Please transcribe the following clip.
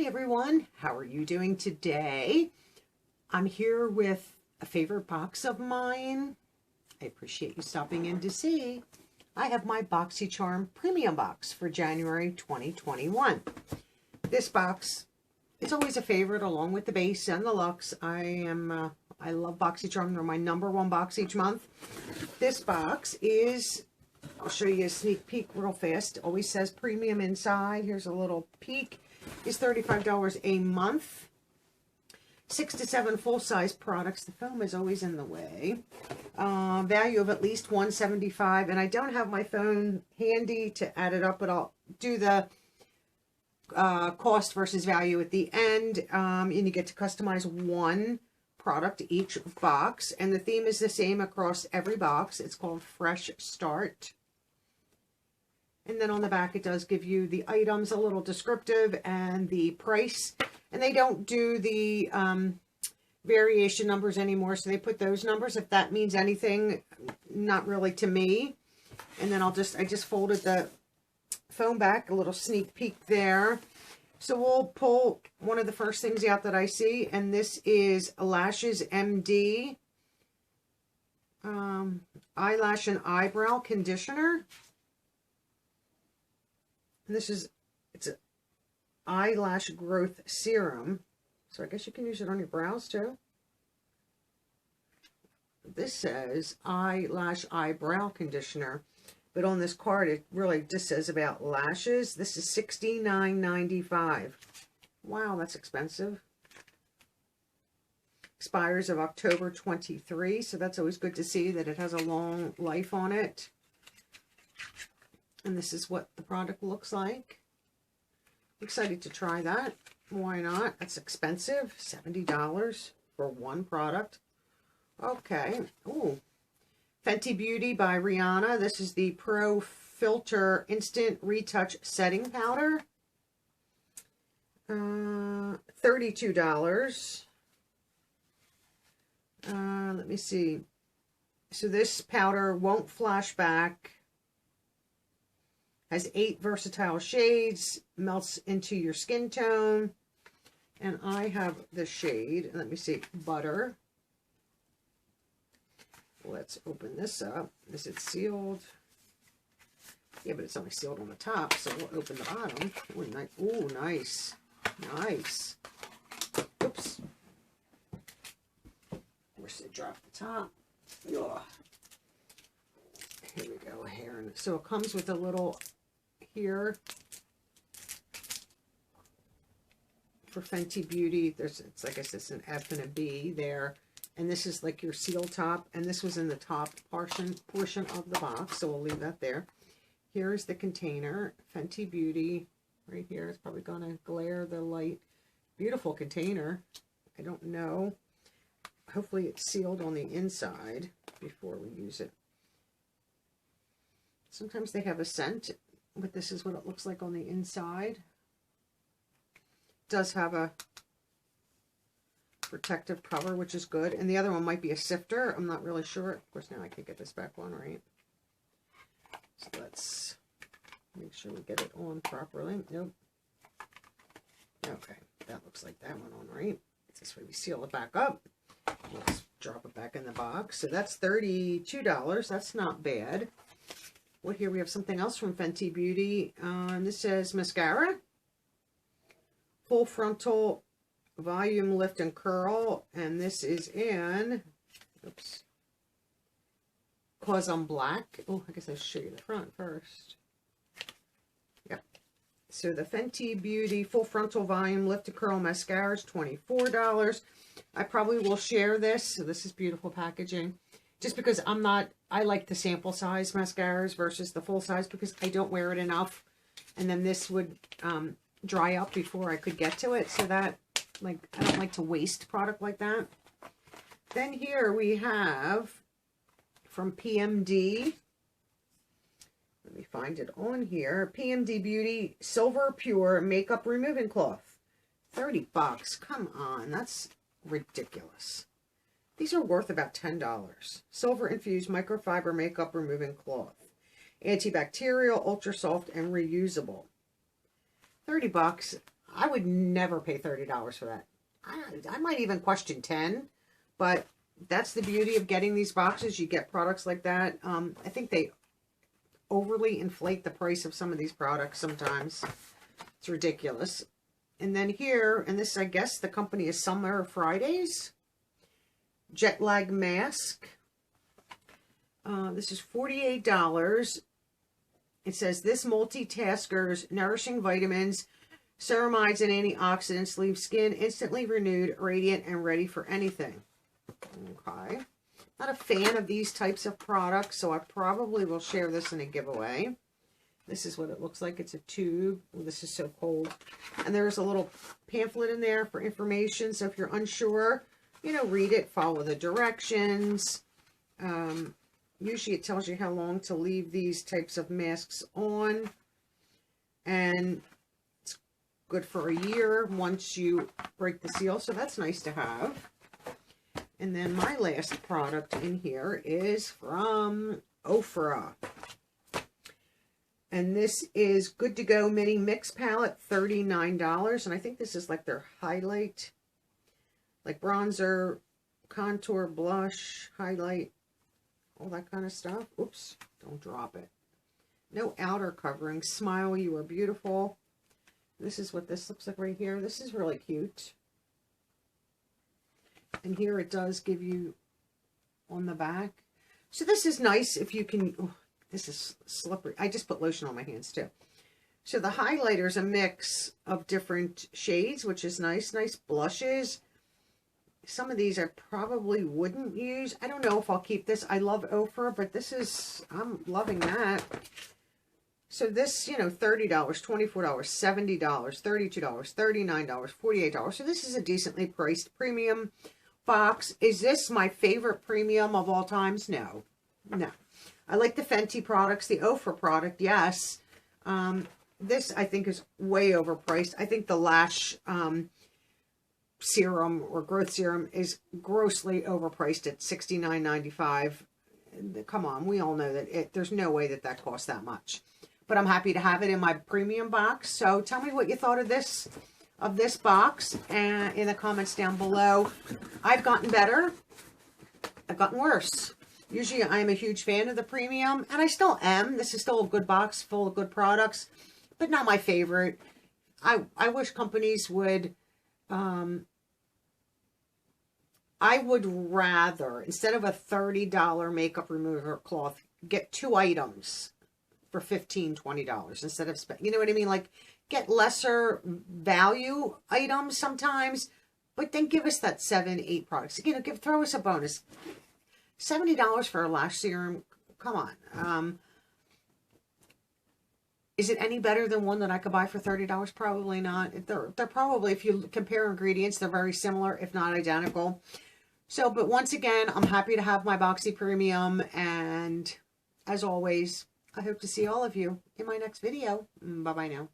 Hi everyone, how are you doing today? I'm here with a favorite box of mine. I appreciate you stopping in to see. I have my Boxycharm Premium box for January 2021. This box, it's always a favorite along with the base and the luxe. I love Boxycharm. They're my #1 box each month. This box is, I'll show you a sneak peek real fast. It always says premium inside. Here's a little peek. Is $35 a month. 6 to 7 full-size products. The foam is always in the way. Value of at least $175. And I don't have my phone handy to add it up, but I'll do the cost versus value at the end. And you get to customize one product each box. And the theme is the same across every box. It's called Fresh Start. And then on the back, it does give you the items, a little descriptive, and the price. And they don't do the variation numbers anymore, so they put those numbers. If that means anything, not really to me. And then I just folded the phone back, a little sneak peek there. So we'll pull one of the first things out that I see, and this is LashesMD eyelash and eyebrow conditioner. And it's an eyelash growth serum. So I guess you can use it on your brows too. This says eyelash eyebrow conditioner. But on this card, it really just says about lashes. This is $69.95. Wow, that's expensive. Expires of October 23. So that's always good to see that it has a long life on it. And this is what the product looks like. Excited to try that. Why not? That's expensive. $70 for one product. Okay. Ooh. Fenty Beauty by Rihanna. This is the Pro Filter Instant Retouch Setting Powder. $32. Let me see. So this powder won't flash back. Has 8 versatile shades, melts into your skin tone. And I have the shade, let me see, Butter. Let's open this up. Is it sealed? Yeah, but it's only sealed on the top, so we'll open the bottom. Ooh, nice. Nice. Oops. Where's it drop the top? Ugh. Here we go. Here. So it comes with a little here for Fenty Beauty. It's like I said, it's an F and a B there, and this is like your seal top, and this was in the top portion of the box, so we'll leave that there. Here's the container, Fenty Beauty, right here. It's probably gonna glare the light. Beautiful container. I don't know. Hopefully it's sealed on the inside before we use it. Sometimes they have a scent, but this is what it looks like on the inside. It does have a protective cover, which is good. And the other one might be a sifter. I'm not really sure. Of course, now I can get this back on, right? So let's make sure we get it on properly. Nope. Okay, that looks like that one on, right? This way we seal it back up. Let's drop it back in the box. So that's $32. That's not bad. Well, here we have something else from Fenty Beauty. This says mascara. Full frontal volume lift and curl. And this is in, oops, Cause I'm Black. Oh, I guess I should show you the front first. Yep. So the Fenty Beauty Full Frontal Volume Lift and Curl Mascara is $24. I probably will share this. So this is beautiful packaging. Just because I like the sample size mascaras versus the full size because I don't wear it enough. And then this would dry up before I could get to it. So that, I don't like to waste product like that. Then here we have from PMD. Let me find it on here. PMD Beauty Silver Pure Makeup Removing Cloth. $30. Come on, that's ridiculous. These are worth about $10. Silver infused microfiber makeup removing cloth. Antibacterial, ultra soft, and reusable. $30. I would never pay $30 for that. I might even question 10, but that's the beauty of getting these boxes. You get products like that. I think they overly inflate the price of some of these products sometimes. It's ridiculous. And then here, and this, I guess the company is Summer Fridays. Jet lag mask. This is $48. It says this multitasker's nourishing vitamins, ceramides, and antioxidants leave skin instantly renewed, radiant, and ready for anything. Okay. Not a fan of these types of products, so I probably will share this in a giveaway. This is what it looks like. It's a tube. Oh, this is so cold. And there's a little pamphlet in there for information. So if you're unsure, you know, read it, follow the directions. Usually it tells you how long to leave these types of masks on. And it's good for a year once you break the seal. So that's nice to have. And then my last product in here is from Ofra. And this is Good to Go Mini Mix Palette, $39. And I think this is like their highlight, like bronzer, contour, blush, highlight, all that kind of stuff. Oops, don't drop it. No outer covering. Smile, you are beautiful. This is what this looks like right here. This is really cute. And here it does give you on the back. So this is nice if you can... Oh, this is slippery. I just put lotion on my hands too. So the highlighter is a mix of different shades, which is nice. Nice blushes. Some of these I probably wouldn't use. I don't know if I'll keep this. I love Ofra, but this is... I'm loving that. So this, you know, $30, $24, $70, $32, $39, $48. So this is a decently priced premium box. Is this my favorite premium of all times? No. No. I like the Fenty products, the Ofra product, yes. This, I think, is way overpriced. I think the Lash serum or growth serum is grossly overpriced at $69.95. Come on, we all know that there's no way that that costs that much. But I'm happy to have it in my premium box. So tell me what you thought of this box and in the comments down below. I've gotten better. I've gotten worse. Usually I'm a huge fan of the premium, and I still am. This is still a good box full of good products, but not my favorite. I wish companies would, I would rather, instead of a $30 makeup remover cloth, get 2 items for $15, $20 instead of spending, you know what I mean? Like, get lesser value items sometimes, but then give us that 7, 8 products. You know, throw us a bonus. $70 for a lash serum, come on. Is it any better than one that I could buy for $30? Probably not. They're probably, if you compare ingredients, they're very similar, if not identical. So, but once again, I'm happy to have my Boxy Premium, and as always, I hope to see all of you in my next video. Bye-bye now.